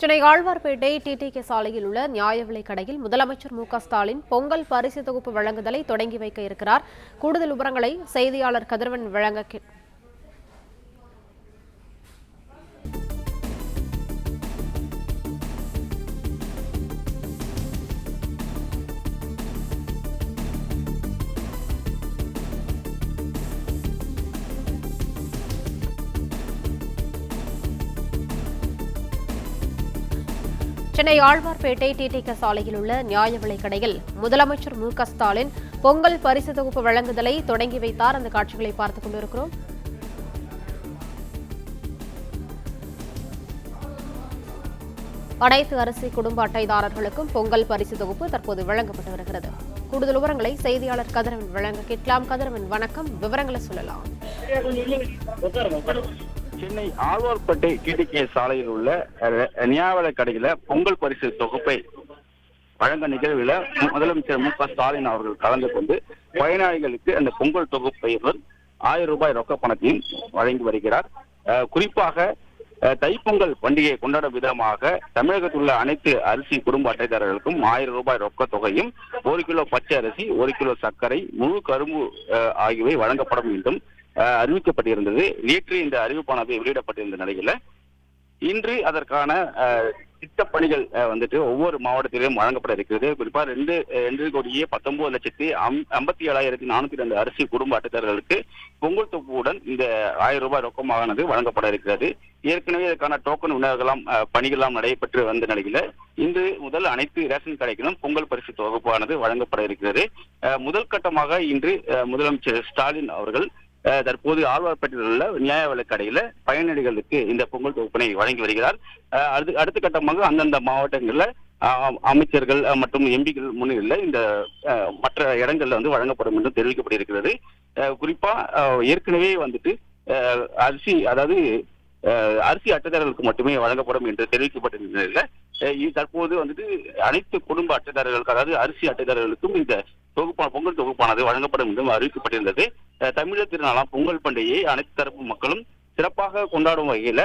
Chennai Alwarpet TTK சாலையில் உள்ள நியாய விலைக் கடையில் முதலமைச்சர் மு.க.ஸ்டாலின் பொங்கல் பரிசு தொகுப்பு வழங்குதலை தொடங்கி வைக்க இருக்கிறார். கூடுதல் விவரங்களை செய்தியாளர் கதிரவன் வழங்க சென்னை ஆழ்வார்பேட்டை டிடிகே சாலையில் உள்ள நியாய விலைக் கடையில் முதலமைச்சர் மு.க.ஸ்டாலின் பொங்கல் பரிசு தொகுப்பு வழங்குதலை தொடங்கி வைத்தார். அந்த காட்சிகளை பார்த்துக் கொண்டிருக்கிறோம். அனைத்து அரிசி குடும்ப அட்டைதாரர்களுக்கும் பொங்கல் பரிசு தொகுப்பு தற்போது வழங்கப்பட்டு வருகிறது. கூடுதல் விவரங்களை செய்தியாளர் கதிரவன் வழங்க கேட்கலாம். கதிரவன், வணக்கம். விவரங்களை சொல்லலாம். சென்னை ஆழ்வார்பேட்டை டிடிகே சாலையில் உள்ள நியாய கடையில பொங்கல் பரிசு தொகுப்பை வழங்க நிகழ்வில் முதலமைச்சர் மு.க.ஸ்டாலின் அவர்கள் கலந்து கொண்டு பயனாளிகளுக்கு அந்த பொங்கல் தொகுப்பை 1000 ரூபாய் ரொக்க பணத்தையும் வழங்கி வருகிறார். குறிப்பாக தைப்பொங்கல் பண்டிகையை கொண்டாடும் விதமாக தமிழகத்தில் உள்ள அனைத்து அரிசி குடும்ப அட்டைதாரர்களுக்கும் 1000 ரூபாய் ரொக்க தொகையும் 1 கிலோ பச்சை அரிசி, 1 கிலோ சர்க்கரை, முழு கரும்பு ஆகியவை வழங்கப்படும் என்றும் அறிவிக்கப்பட்டிருந்தது. நேற்று இந்த அறிவிப்பானது வெளியிடப்பட்டிருந்த நிலையில இன்று அதற்கான திட்டப்பணிகள் ஒவ்வொரு மாவட்டத்திலும் வழங்கப்பட இருக்கிறது. குறிப்பா 2,19,57,402 அரிசி குடும்ப அட்டைதாரர்களுக்கு பொங்கல் தொகுப்புடன் இந்த 1000 ரூபாய் ரொக்கமானது வழங்கப்பட இருக்கிறது. ஏற்கனவே இதற்கான டோக்கன் விநியோகம் பணிகள்லாம் நடைபெற்று வந்த நிலையில இன்று முதல் அனைத்து ரேஷன் கடைகளும் பொங்கல் பரிசு தொகுப்பானது வழங்கப்பட இருக்கிறது. முதல் கட்டமாக இன்று முதலமைச்சர் ஸ்டாலின் அவர்கள் தற்போது ஆழ்வார்பேட்டையில் உள்ள நியாய விலைக் கடையில பயனாளிகளுக்கு இந்த பொங்கல் தொகுப்பினை வழங்கி வருகிறார். அடுத்த கட்டமாக அந்தந்த மாவட்டங்கள்ல அமைச்சர்கள் மற்றும் எம்பிக்கள் முன்னிலையில் இந்த மற்ற இடங்கள்ல வழங்கப்படும் என்று தெரிவிக்கப்பட்டிருக்கிறது. குறிப்பா ஏற்கனவே அரிசி அரிசி அட்டைதாரர்களுக்கு மட்டுமே வழங்கப்படும் என்று தெரிவிக்கப்பட்டிருந்த நிலையில தற்போது அனைத்து குடும்ப அட்டைதாரர்களுக்கு, அதாவது அரிசி அட்டைதாரர்களுக்கும் இந்த பொங்கல் தொகுப்பானது வழங்கப்படும் என்றும் அறிவிக்கப்பட்டிருந்தது. தமிழர் திருநாளாம் பொங்கல் பண்டிகையை அனைத்து தரப்பு மக்களும் சிறப்பாக கொண்டாடும் வகையில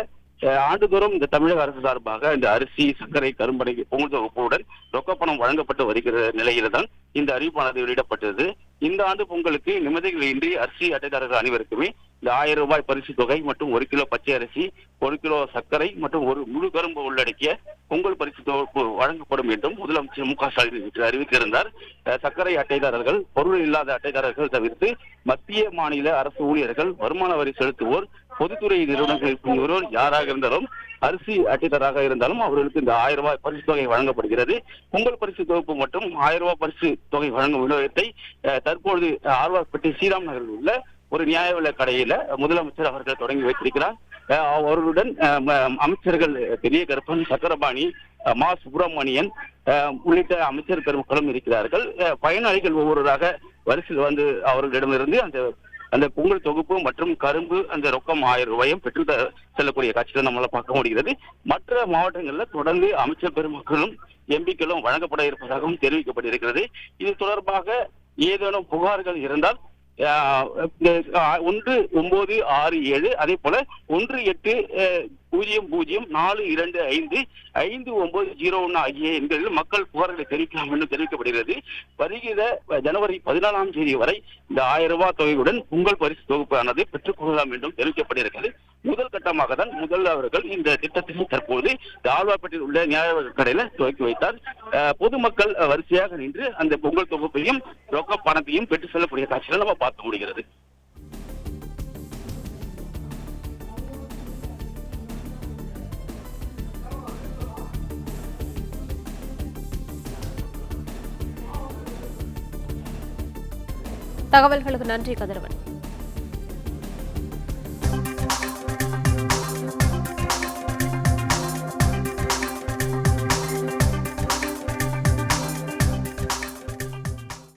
ஆண்டுதோறும் இந்த தமிழக அரசு சார்பாக இந்த அரிசி, சர்க்கரை, கரும்படை பொங்கல் தொகுப்புடன் ரொக்கப்பணம் வழங்கப்பட்டு வருகிற நிலையில தான் இந்த அறிவிப்பானது வெளியிடப்பட்டது. இந்த ஆண்டு பொங்கலுக்கு நிம்மதிகள் இன்றி அரிசி அட்டைதாரர்கள் அனைவருக்குமே இந்த 1000 ரூபாய் பரிசு தொகை மற்றும் 1 கிலோ பச்சை அரிசி, 1 கிலோ சர்க்கரை மற்றும் 1 முழு கரும்பு உள்ளடக்கிய பொங்கல் பரிசு தொகுப்பு வழங்கப்படும் என்றும் முதலமைச்சர் மு.க.ஸ்டாலின் அறிவித்திருந்தார். சர்க்கரை அட்டைதாரர்கள், பொருள் இல்லாத அட்டைதாரர்கள் தவிர்த்து மத்திய மாநில அரசு ஊழியர்கள், வருமான வரி செலுத்துவோர், பொதுத்துறை நிறுவனங்கள் யாராக இருந்தாலும் அரிசி அட்டைதாராக இருந்தாலும் அவர்களுக்கு இந்த 1000 ரூபாய் பரிசு தொகை வழங்கப்படுகிறது. பொங்கல் பரிசு தொகுப்பு மற்றும் 1000 ரூபாய் பரிசு தொகை வழங்கும் விநியோகத்தை தற்பொழுது ஆழ்வார்பேட்டை ஸ்ரீராம் நகரில் உள்ள ஒரு நியாய விலைக் கடையில முதலமைச்சர் அவர்கள் தொடங்கி வைத்திருக்கிறார். அவர்களுடன் அமைச்சர்கள் பெரிய கருப்பன், சக்கரபாணி, மா சுப்பிரமணியன் உள்ளிட்ட அமைச்சர் பெருமக்களும் இருக்கிறார்கள். பயனாளிகள் ஒவ்வொருவராக வரிசையில் அவர்களிடமிருந்து அந்த பொங்கல் தொகுப்பு மற்றும் கரும்பு அந்த ரொக்கம் 1000 ரூபாயும் பெற்று செல்லக்கூடிய காட்சிகளை நம்மளால பார்க்க முடிகிறது. மற்ற மாவட்டங்களில் தொடர்ந்து அமைச்சர் பெருமக்களும் எம்பிக்களும் வழங்கப்பட இருப்பதாகவும் தெரிவிக்கப்பட்டிருக்கிறது. இது தொடர்பாக ஏதேனும் புகார்கள் இருந்தால் 1967 அதே போல 180042555901 ஆகிய எண்களில் மக்கள் புகார்களை தெரிவிக்கலாம் என்று தெரிவிக்கப்படுகிறது. வருகிற ஜனவரி 14 வரை இந்த 1000 ரூபாய் தொகையுடன் பொங்கல் பரிசு தொகுப்பானது பெற்றுக் கொள்ளலாம் என்றும் தெரிவிக்கப்பட்டிருக்கிறது. முதல் கட்டமாக தான் அவர்கள் இந்த திட்டத்தை தற்போது ஆழ்வார்பேட்டையில் உள்ள நியாய விலைக் கடையில துவக்கி வைத்தார். பொதுமக்கள் வரிசையாக நின்று அந்த பொங்கல் தொகுப்பையும் ரொக்க பணத்தையும் பெற்று செல்லக்கூடிய காட்சிகளை நம்ம பார்க்க முடிகிறது. தகவல்களுக்கு நன்றி கதிரவன்.